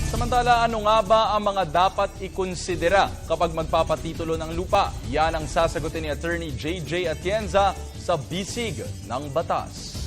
Samantala, ano nga ba ang mga dapat ikonsidera kapag magpapatitulo ng lupa? Yan ang sasagutin ni Attorney JJ Atienza sa Bisig ng Batas.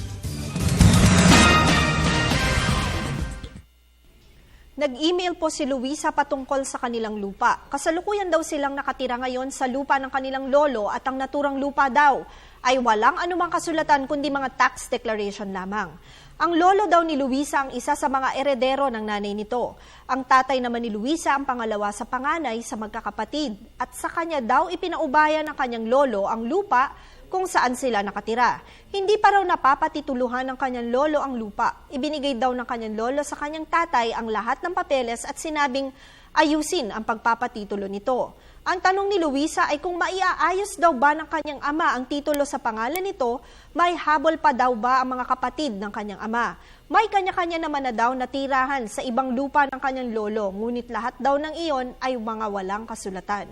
Nag-email po si Luisa patungkol sa kanilang lupa. Kasalukuyan daw silang nakatira ngayon sa lupa ng kanilang lolo at ang naturang lupa daw ay walang anumang kasulatan kundi mga tax declaration lamang. Ang lolo daw ni Luisa ang isa sa mga eredero ng nanay nito. Ang tatay naman ni Luisa ang pangalawa sa panganay sa magkakapatid. At sa kanya daw ipinaubaya ng kanyang lolo ang lupa kung saan sila nakatira. Hindi pa raw napapatituluhan ng kanyang lolo ang lupa. Ibinigay daw ng kanyang lolo sa kanyang tatay ang lahat ng papeles at sinabing ayusin ang pagpapatitulo nito. Ang tanong ni Luisa ay kung maiaayos daw ba ng kanyang ama ang titulo sa pangalan nito, may habol pa daw ba ang mga kapatid ng kanyang ama. May kanya-kanya naman na daw natirahan sa ibang lupa ng kanyang lolo, ngunit lahat daw ng iyon ay mga walang kasulatan.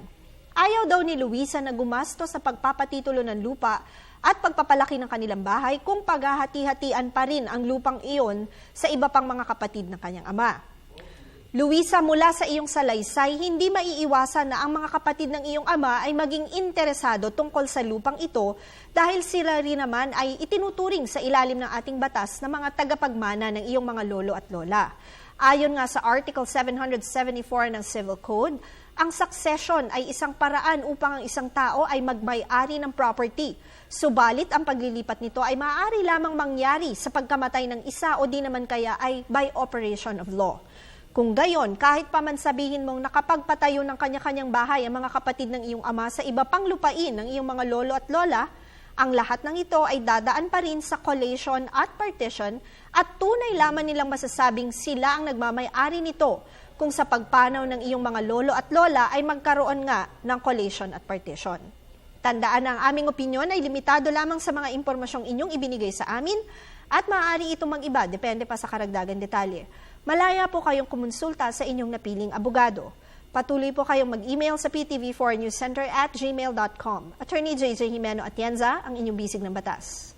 Ayaw daw ni Luisa na gumasto sa pagpapatitulo ng lupa at pagpapalaki ng kanilang bahay kung paghahati-hatian pa rin ang lupang iyon sa iba pang mga kapatid ng kanyang ama. Luisa, mula sa iyong salaysay, hindi maiiwasan na ang mga kapatid ng iyong ama ay maging interesado tungkol sa lupang ito dahil sila rin naman ay itinuturing sa ilalim ng ating batas na mga tagapagmana ng iyong mga lolo at lola. Ayon nga sa Article 774 ng Civil Code, ang succession ay isang paraan upang ang isang tao ay magmay-ari ng property. Subalit ang paglilipat nito ay maaari lamang mangyari sa pagkamatay ng isa o di naman kaya ay by operation of law. Kung gayon, kahit pa man sabihin mong nakapagpatayo ng kanya-kanyang bahay ang mga kapatid ng iyong ama sa iba pang lupain ng iyong mga lolo at lola, ang lahat ng ito ay dadaan pa rin sa collation at partition at tunay lamang nilang masasabing sila ang nagmamay-ari nito kung sa pagpanaw ng iyong mga lolo at lola ay magkaroon nga ng collation at partition. Tandaan na ang aming opinyon ay limitado lamang sa mga impormasyong inyong ibinigay sa amin at maaari itong mag-iba, depende pa sa karagdagan detalye. Malaya po kayong kumonsulta sa inyong napiling abogado. Patuloy po kayong mag-email sa PTV4newscenter@gmail.com. Attorney JJ Jimeno Atienza, ang inyong bisig ng batas.